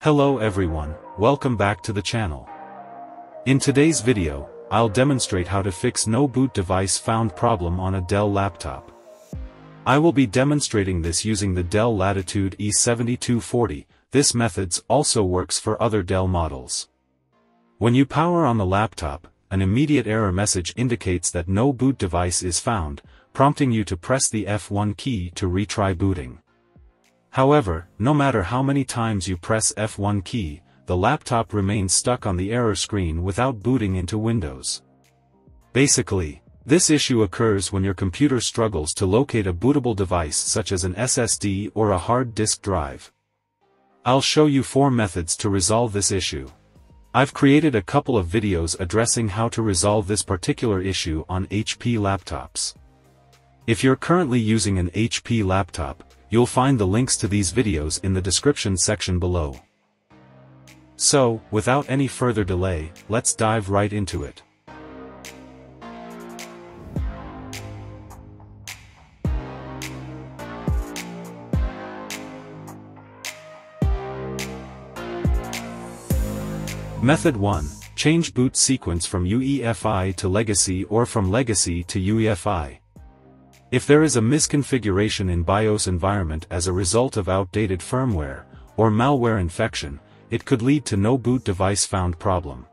Hello everyone, welcome back to the channel. In today's video, I'll demonstrate how to fix no boot device found problem on a Dell laptop. I will be demonstrating this using the Dell Latitude E7240. This method also works for other Dell models. When you power on the laptop, an immediate error message indicates that no boot device is found, prompting you to press the F1 key to retry booting. However, no matter how many times you press F1 key, the laptop remains stuck on the error screen without booting into Windows. Basically, this issue occurs when your computer struggles to locate a bootable device such as an SSD or a hard disk drive. I'll show you 4 methods to resolve this issue. I've created a couple of videos addressing how to resolve this particular issue on HP laptops. If you're currently using an HP laptop, you'll find the links to these videos in the description section below. So, without any further delay, let's dive right into it. Method 1. Change boot sequence from UEFI to legacy or from legacy to UEFI. If there is a misconfiguration in BIOS environment as a result of outdated firmware, or malware infection, it could lead to no boot device found problem.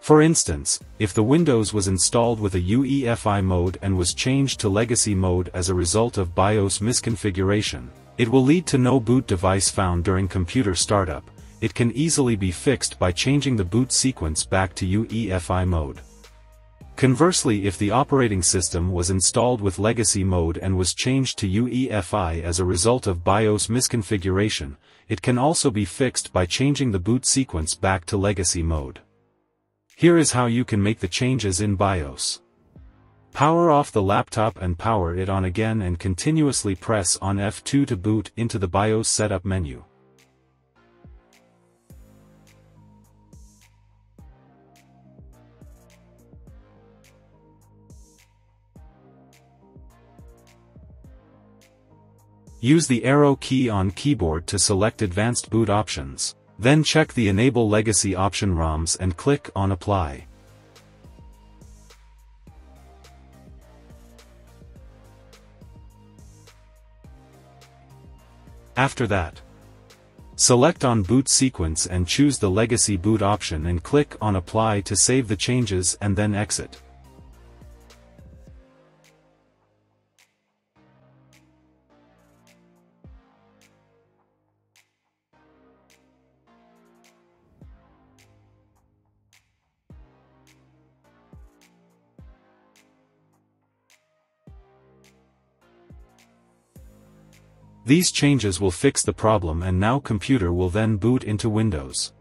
For instance, if the Windows was installed with a UEFI mode and was changed to legacy mode as a result of BIOS misconfiguration, it will lead to no boot device found during computer startup. It can easily be fixed by changing the boot sequence back to UEFI mode. Conversely, if the operating system was installed with legacy mode and was changed to UEFI as a result of BIOS misconfiguration, it can also be fixed by changing the boot sequence back to legacy mode. Here is how you can make the changes in BIOS. Power off the laptop and power it on again and continuously press on F2 to boot into the BIOS setup menu. Use the arrow key on keyboard to select Advanced Boot Options, then check the Enable Legacy option ROMs and click on Apply. After that, select on Boot Sequence and choose the Legacy Boot option and click on Apply to save the changes and then exit. These changes will fix the problem and now computer will then boot into Windows.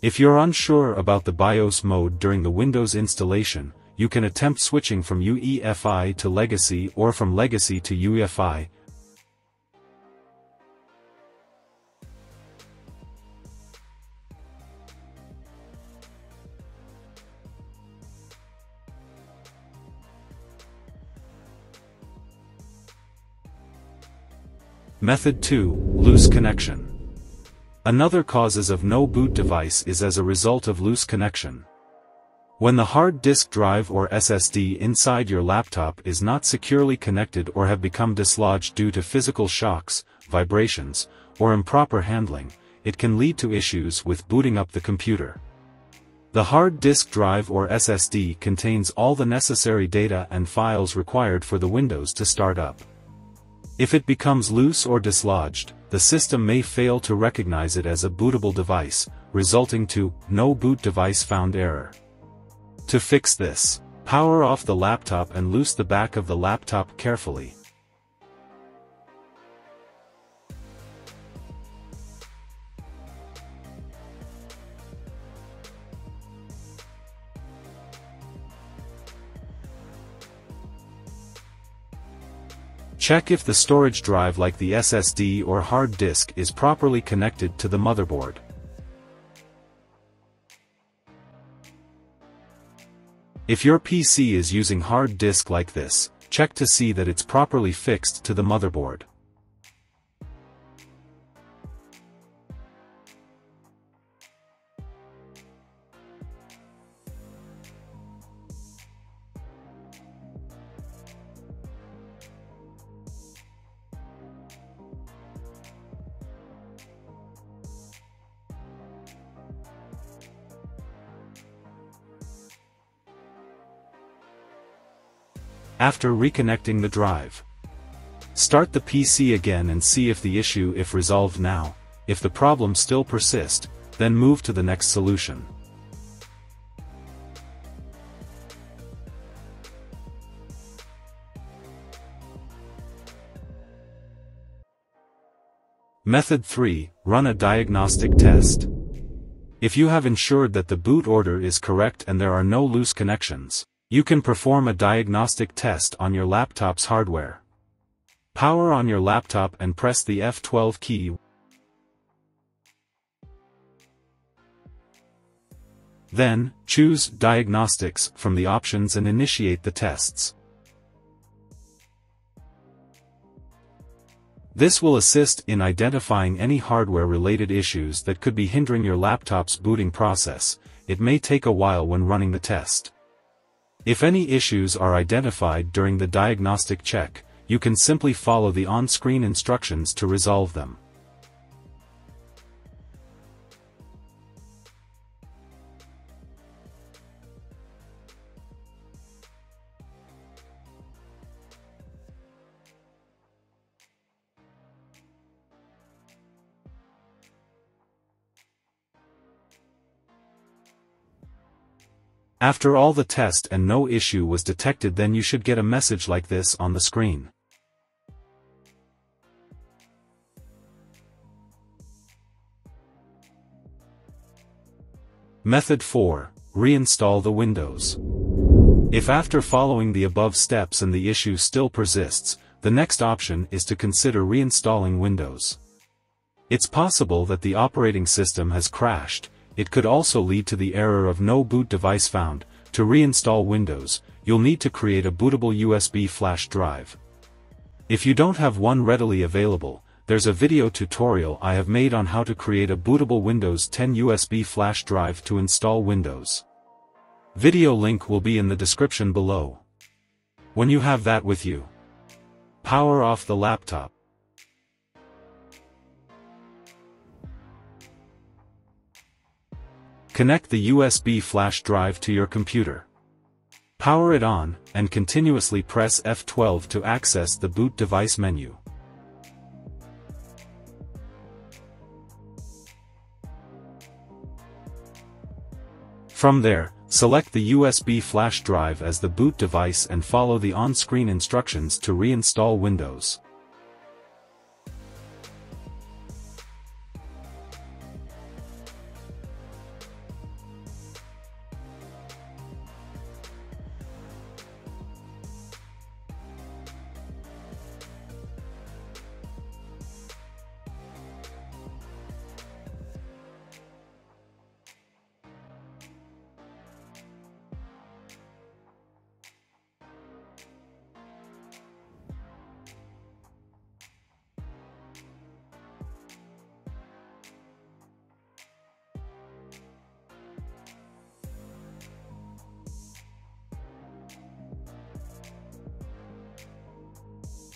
If you're unsure about the BIOS mode during the Windows installation, you can attempt switching from UEFI to legacy or from legacy to UEFI. Method 2. Loose connection. Another causes of no boot device is as a result of loose connection. When the hard disk drive or SSD inside your laptop is not securely connected or have become dislodged due to physical shocks, vibrations, or improper handling, it can lead to issues with booting up the computer. The hard disk drive or SSD contains all the necessary data and files required for the Windows to start up. If it becomes loose or dislodged, the system may fail to recognize it as a bootable device, resulting to no boot device found error. To fix this, power off the laptop and loose the back of the laptop carefully. Check if the storage drive like the SSD or hard disk is properly connected to the motherboard. If your PC is using hard disk like this, check to see that it's properly fixed to the motherboard. After reconnecting the drive, start the PC again and see if the issue is resolved now. If the problem still persists, then move to the next solution. Method 3. Run a diagnostic test. If you have ensured that the boot order is correct and there are no loose connections, you can perform a diagnostic test on your laptop's hardware. Power on your laptop and press the F12 key. Then, choose Diagnostics from the options and initiate the tests. This will assist in identifying any hardware-related issues that could be hindering your laptop's booting process. It may take a while when running the test. If any issues are identified during the diagnostic check, you can simply follow the on-screen instructions to resolve them. After all the test and no issue was detected, then you should get a message like this on the screen. Method 4. Reinstall the Windows. If after following the above steps and the issue still persists, the next option is to consider reinstalling Windows. It's possible that the operating system has crashed. It could also lead to the error of No Boot Device Found. To reinstall Windows, you'll need to create a bootable USB flash drive. If you don't have one readily available, there's a video tutorial I have made on how to create a bootable Windows 10 USB flash drive to install Windows. Video link will be in the description below. When you have that with you, power off the laptop. Connect the USB flash drive to your computer. Power it on, and continuously press F12 to access the boot device menu. From there, select the USB flash drive as the boot device and follow the on-screen instructions to reinstall Windows.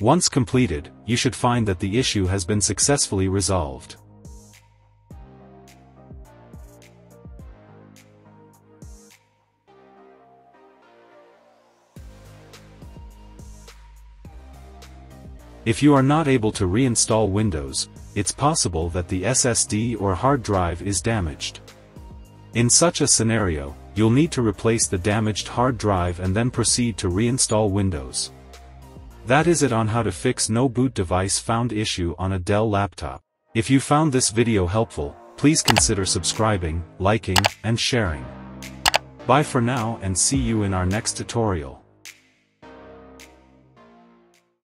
Once completed, you should find that the issue has been successfully resolved. If you are not able to reinstall Windows, it's possible that the SSD or hard drive is damaged. In such a scenario, you'll need to replace the damaged hard drive and then proceed to reinstall Windows. That is it on how to fix No Boot Device Found issue on a Dell laptop. If you found this video helpful, please consider subscribing, liking, and sharing. Bye for now and see you in our next tutorial.